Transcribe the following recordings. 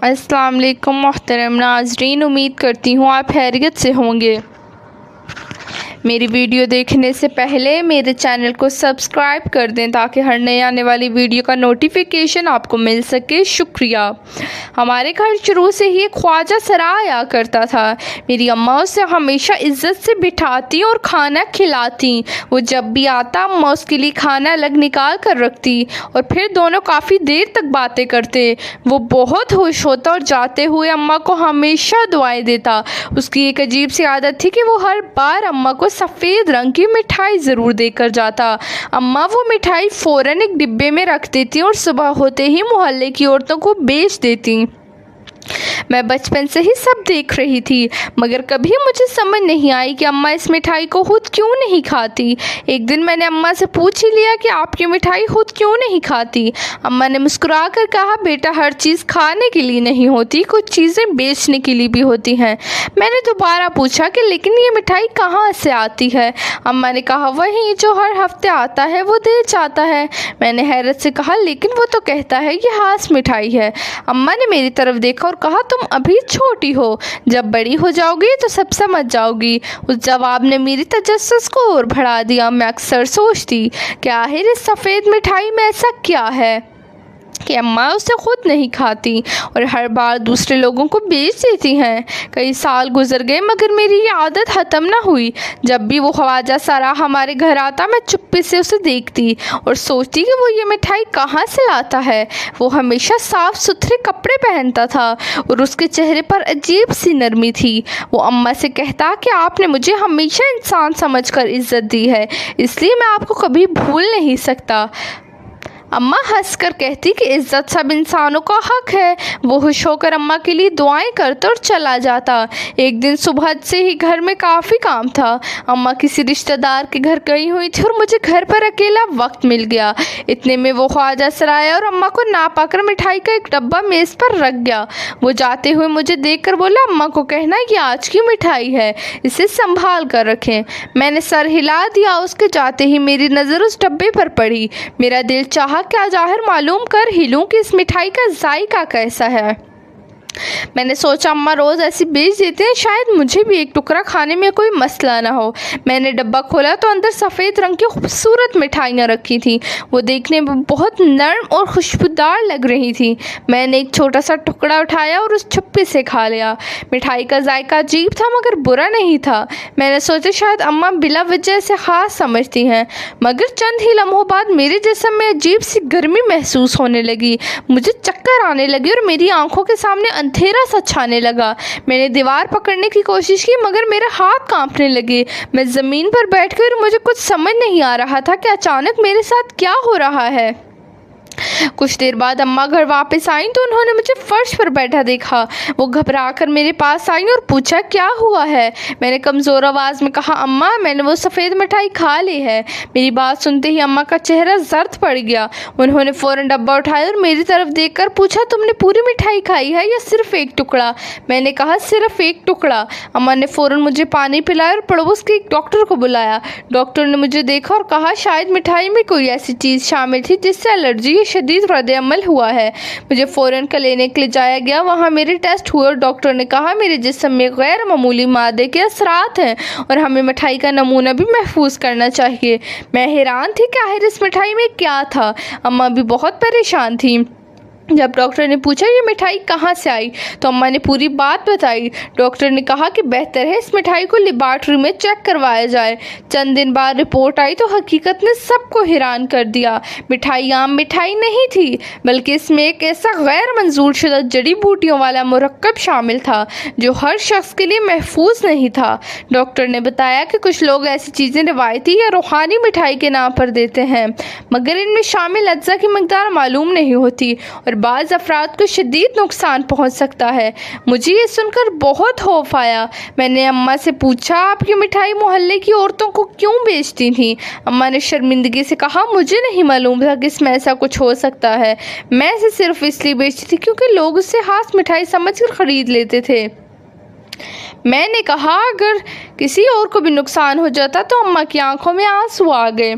अस्सलाम वालेकुम मोहतरम नाज़रीन, उम्मीद करती हूँ आप खैरियत से होंगे। मेरी वीडियो देखने से पहले मेरे चैनल को सब्सक्राइब कर दें ताकि हर नए आने वाली वीडियो का नोटिफिकेशन आपको मिल सके। शुक्रिया। हमारे घर शुरू से ही एक ख्वाजा सरा आया करता था। मेरी अम्मा उसे हमेशा इज्जत से बिठाती और खाना खिलाती। वो जब भी आता अम्मा उसके लिए खाना अलग निकाल कर रखती और फिर दोनों काफ़ी देर तक बातें करते। वो बहुत खुश होता और जाते हुए अम्मा को हमेशा दुआएं देता। उसकी एक अजीब सी आदत थी कि वो हर बार अम्मा को सफ़ेद रंग की मिठाई ज़रूर देकर जाता। अम्मा वो मिठाई फ़ौरन एक डिब्बे में रख देती और सुबह होते ही मोहल्ले की औरतों को बेच देती। मैं बचपन से ही सब देख रही थी, मगर कभी मुझे समझ नहीं आई कि अम्मा इस मिठाई को खुद क्यों नहीं खाती। एक दिन मैंने अम्मा से पूछ ही लिया कि आप ये मिठाई खुद क्यों नहीं खाती। अम्मा ने मुस्कुरा कर कहा, बेटा हर चीज़ खाने के लिए नहीं होती, कुछ चीज़ें बेचने के लिए भी होती हैं। मैंने दोबारा पूछा कि लेकिन ये मिठाई कहाँ से आती है। अम्मा ने कहा, वही जो हर हफ्ते आता है वो दे जाता है। मैंने हैरत से कहा, लेकिन वो तो कहता है ये हास मिठाई है। अम्मा ने मेरी तरफ देखा और कहा, तुम अभी छोटी हो, जब बड़ी हो जाओगी तो सब समझ जाओगी। उस जवाब ने मेरी तजस्सुस को और बढ़ा दिया। मैं अक्सर सोचती कि आखिर इस सफ़ेद मिठाई में ऐसा क्या है कि अम्मा उसे खुद नहीं खाती और हर बार दूसरे लोगों को बेच देती हैं। कई साल गुजर गए मगर मेरी ये आदत ख़त्म ना हुई। जब भी वो ख्वाजा सरा हमारे घर आता मैं चुप्पी से उसे देखती और सोचती कि वो ये मिठाई कहाँ से लाता है। वो हमेशा साफ़ सुथरे कपड़े पहनता था और उसके चेहरे पर अजीब सी नरमी थी। वो अम्मा से कहता कि आपने मुझे हमेशा इंसान समझकर इज़्ज़त दी है, इसलिए मैं आपको कभी भूल नहीं सकता। अम्मा हंसकर कहती कि इज़्ज़त सब इंसानों का हक है। वो खुश होकर अम्मा के लिए दुआएं करता और चला जाता। एक दिन सुबह से ही घर में काफ़ी काम था। अम्मा किसी रिश्तेदार के घर गई हुई थी और मुझे घर पर अकेला वक्त मिल गया। इतने में वो ख्वाजा सरा आया और अम्मा को ना पाकर मिठाई का एक डब्बा मेज़ पर रख गया। वो जाते हुए मुझे देखकर बोला, अम्मा को कहना ये आज की मिठाई है, इसे संभाल कर रखें। मैंने सर हिला दिया। उसके जाते ही मेरी नज़र उस डब्बे पर पड़ी। मेरा दिल चाहा क्या जाहिर मालूम कर ही लूं कि इस मिठाई का जायका कैसा है। मैंने सोचा अम्मा रोज़ ऐसी बेच देते हैं, शायद मुझे भी एक टुकड़ा खाने में कोई मसला ना हो। मैंने डब्बा खोला तो अंदर सफ़ेद रंग की खूबसूरत मिठाइयाँ रखी थीं। वो देखने में बहुत नरम और खुशबूदार लग रही थी। मैंने एक छोटा सा टुकड़ा उठाया और उस छुप्पी से खा लिया। मिठाई का जायका अजीब था मगर बुरा नहीं था। मैंने सोचा शायद अम्मा बिला वजह से ख़ास समझती हैं, मगर चंद ही लम्हों बाद मेरे जिस्म में अजीब सी गर्मी महसूस होने लगी। मुझे चक्कर आने लगे और मेरी आंखों के सामने अंधेरा सा छाने लगा। मैंने दीवार पकड़ने की कोशिश की मगर मेरे हाथ कांपने लगे। मैं ज़मीन पर बैठ गई और मुझे कुछ समझ नहीं आ रहा था कि अचानक मेरे साथ क्या हो रहा है। कुछ देर बाद अम्मा घर वापस आई तो उन्होंने मुझे फर्श पर बैठा देखा। वो घबरा कर मेरे पास आई और पूछा, क्या हुआ है। मैंने कमज़ोर आवाज़ में कहा, अम्मा मैंने वो सफ़ेद मिठाई खा ली है। मेरी बात सुनते ही अम्मा का चेहरा जर्द पड़ गया। उन्होंने फ़ौरन डब्बा उठाया और मेरी तरफ देखकर पूछा, तुमने पूरी मिठाई खाई है या सिर्फ एक टुकड़ा। मैंने कहा, सिर्फ एक टुकड़ा। अम्मा ने फ़ौरन मुझे पानी पिलाया और पड़ोस के एक डॉक्टर को बुलाया। डॉक्टर ने मुझे देखा और कहा, शायद मिठाई में कोई ऐसी चीज़ शामिल थी जिससे एलर्जी शदीद रद्द-ए-अमल हुआ है। मुझे फ़ौरन क्लिनिक ले जाया गया। वहाँ मेरे टेस्ट हुए और डॉक्टर ने कहा मेरे जिस्म में गैर मामूली मादे के असरात हैं और हमें मिठाई का नमूना भी महफूज करना चाहिए। मैं हैरान थी कि आखिर इस मिठाई में क्या था। अम्मा भी बहुत परेशान थी। जब डॉक्टर ने पूछा ये मिठाई कहाँ से आई तो अम्मा ने पूरी बात बताई। डॉक्टर ने कहा कि बेहतर है इस मिठाई को लेबॉर्ट्री में चेक करवाया जाए। चंद दिन बाद रिपोर्ट आई तो हकीकत ने सबको हैरान कर दिया। मिठाई आम मिठाई नहीं थी, बल्कि इसमें एक ऐसा गैर मंजूर शुदा जड़ी बूटियों वाला मुरक्कब शामिल था जो हर शख्स के लिए महफूज नहीं था। डॉक्टर ने बताया कि कुछ लोग ऐसी चीज़ें रिवायती या रूहानी मिठाई के नाम पर देते हैं, मगर इनमें शामिल अज्जा की मकदार मालूम नहीं होती और बाज़ अफराद को शदीद नुकसान पहुंच सकता है। मुझे ये सुनकर बहुत खौफ आया। मैंने अम्मा से पूछा, आप ये मिठाई मोहल्ले की औरतों को क्यों बेचती थी। अम्मा ने शर्मिंदगी से कहा, मुझे नहीं मालूम था कि इसमें ऐसा कुछ हो सकता है। मैं इसे सिर्फ इसलिए बेचती थी क्योंकि लोग उससे हाथ मिठाई समझकर ख़रीद लेते थे। मैंने कहा, अगर किसी और को भी नुकसान हो जाता तो अम्मा की आंखों में आंसू आ गए।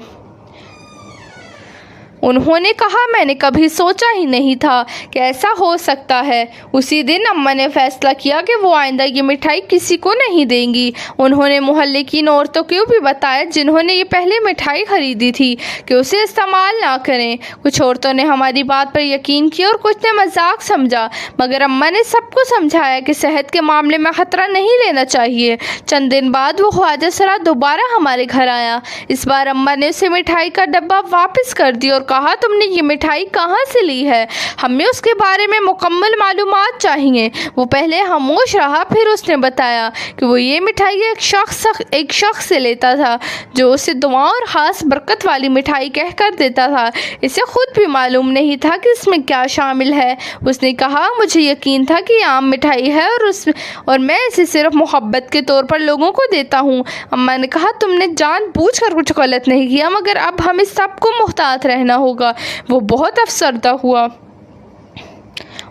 उन्होंने कहा, मैंने कभी सोचा ही नहीं था कि ऐसा हो सकता है। उसी दिन अम्मा ने फैसला किया कि वो आइंदा ये मिठाई किसी को नहीं देंगी। उन्होंने मोहल्ले की इन औरतों को भी बताया जिन्होंने ये पहले मिठाई खरीदी थी कि उसे इस्तेमाल ना करें। कुछ औरतों ने हमारी बात पर यकीन किया और कुछ ने मजाक समझा, मगर अम्मा ने सबको समझाया कि सेहत के मामले में ख़तरा नहीं लेना चाहिए। चंद दिन बाद वो ख्वाजा सरा दोबारा हमारे घर आया। इस बार अम्मा ने उसे मिठाई का डब्बा वापस कर दिया और कहा, तुमने ये मिठाई कहाँ से ली है? हमें उसके बारे में मुकम्मल मालूमात चाहिए। वो पहले खामोश रहा, फिर उसने बताया कि वो ये मिठाई एक शख्स से लेता था जो उसे दुआ और ख़ास बरकत वाली मिठाई कहकर देता था। इसे खुद भी मालूम नहीं था कि इसमें क्या शामिल है। उसने कहा, मुझे यकीन था कि आम मिठाई है और मैं इसे सिर्फ मोहब्बत के तौर पर लोगों को देता हूँ। अम्मा ने कहा, तुमने जानबूझकर कुछ गलत नहीं किया, मगर अब हमें सबको मुहतात रहना होगा। वो बहुत अफसरदा हुआ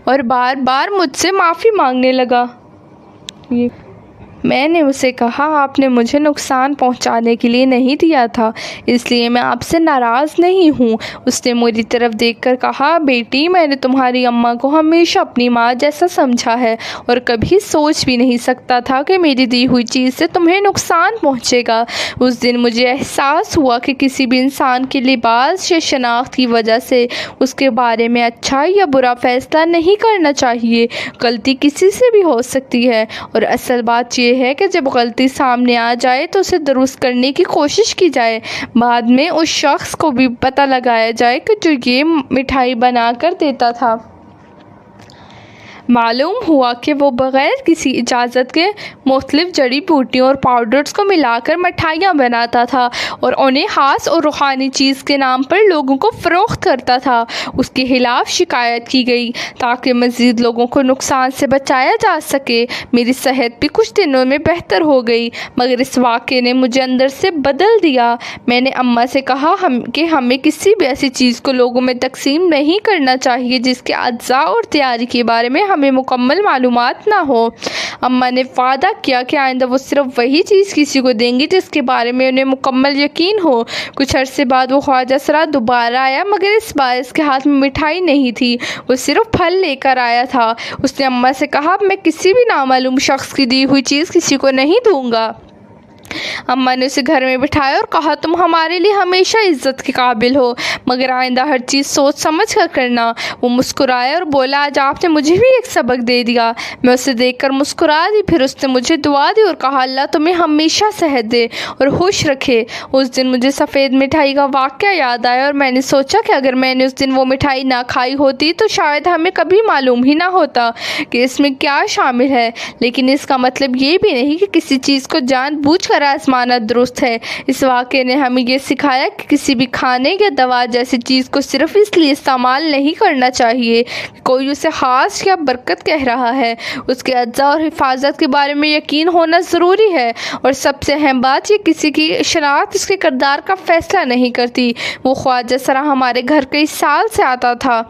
और बार बार मुझसे माफ़ी मांगने लगा। मैंने उसे कहा, आपने मुझे नुकसान पहुंचाने के लिए नहीं दिया था, इसलिए मैं आपसे नाराज़ नहीं हूँ। उसने मेरी तरफ देखकर कहा, बेटी, मैंने तुम्हारी अम्मा को हमेशा अपनी माँ जैसा समझा है और कभी सोच भी नहीं सकता था कि मेरी दी हुई चीज़ से तुम्हें नुकसान पहुँचेगा। उस दिन मुझे एहसास हुआ कि किसी भी इंसान के लिबास या शनाख्त की वजह से उसके बारे में अच्छा या बुरा फ़ैसला नहीं करना चाहिए। गलती किसी से भी हो सकती है और असल बात ये है कि जब गलती सामने आ जाए तो उसे दुरुस्त करने की कोशिश की जाए। बाद में उस शख्स को भी पता लगाया जाए कि जो ये मिठाई बना कर देता था। मालूम हुआ कि वो बग़ैर किसी इजाज़त के मुख्तलिफ़ जड़ी बूटियों और पाउडर्स को मिलाकर मिठाइयाँ बनाता था और उन्हें ख़ास और रूहानी चीज़ के नाम पर लोगों को फ़रोख्त करता था। उसके ख़िलाफ़ शिकायत की गई ताकि मज़ीद लोगों को नुकसान से बचाया जा सके। मेरी सेहत भी कुछ दिनों में बेहतर हो गई, मगर इस वाक़े ने मुझे अंदर से बदल दिया। मैंने अम्मा से कहा कि हमें किसी भी ऐसी चीज़ को लोगों में तकसीम नहीं करना चाहिए जिसके अज्जा और तैयारी के बारे में हमें मुकम्मल मालूमात ना हो। अम्मा ने वादा किया कि आइंदा वो सिर्फ वही चीज़ किसी को देंगी जिसके बारे में उन्हें मुकम्मल यकीन हो। कुछ अरसे बाद वो ख्वाजा सरा दोबारा आया, मगर इस बार इसके हाथ में मिठाई नहीं थी, वो सिर्फ फल लेकर आया था। उसने अम्मा से कहा, मैं किसी भी नामालूम शख्स की दी हुई चीज़ किसी को नहीं दूँगा। अम्मा ने उसे घर में बिठाया और कहा, तुम हमारे लिए हमेशा इज्जत के काबिल हो, मगर आइंदा हर चीज़ सोच समझ कर करना। वो मुस्कुराया और बोला, आज आपने मुझे भी एक सबक दे दिया। मैं उसे देखकर मुस्कुरा दी। फिर उसने मुझे दुआ दी और कहा, अल्लाह तुम्हें हमेशा सेहत दे और खुश रखे। उस दिन मुझे सफ़ेद मिठाई का वाक़या याद आया और मैंने सोचा कि अगर मैंने उस दिन वो मिठाई ना खाई होती तो शायद हमें कभी मालूम ही ना होता कि इसमें क्या शामिल है। लेकिन इसका मतलब ये भी नहीं कि किसी चीज़ को जानबूझकर आजमाना दुरुस्त है। इस वाक़े ने हमें ये सिखाया कि किसी भी खाने या दवा जैसी चीज़ को सिर्फ इसलिए इस्तेमाल नहीं करना चाहिए कि कोई उसे ख़ास या बरकत कह रहा है। उसके अज्जा और हिफाजत के बारे में यकीन होना ज़रूरी है। और सबसे अहम बात, ये किसी की शनाख्त उसके किरदार का फ़ैसला नहीं करती। वो ख्वाजा सरा हमारे घर कई साल से आता था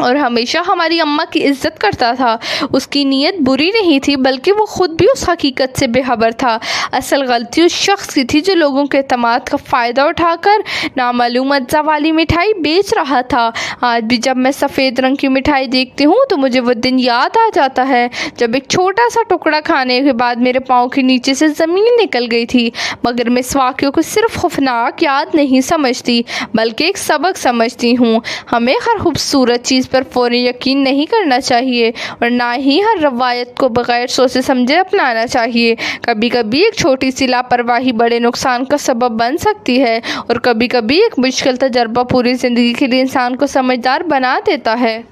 और हमेशा हमारी अम्मा की इज़्ज़त करता था। उसकी नीयत बुरी नहीं थी, बल्कि वो ख़ुद भी उस हकीकत से बेखबर था। असल गलती उस शख्स की थी जो लोगों के एतमाद का फ़ायदा उठाकर नामालूम अज्जा वाली मिठाई बेच रहा था। आज भी जब मैं सफ़ेद रंग की मिठाई देखती हूँ तो मुझे वो दिन याद आ जाता है जब एक छोटा सा टुकड़ा खाने के बाद मेरे पाँव के नीचे से ज़मीन निकल गई थी। मगर मैं इस वाक़े को सिर्फ खौफनाक याद नहीं समझती, बल्कि एक सबक समझती हूँ। हमें हर खूबसूरत चीज़ पर फौरी यकीन नहीं करना चाहिए और ना ही हर रवायत को बगैर सोचे समझे अपनाना चाहिए। कभी कभी एक छोटी सी लापरवाही बड़े नुकसान का सबब बन सकती है और कभी कभी एक मुश्किल तजर्बा पूरी ज़िंदगी के लिए इंसान को समझदार बना देता है।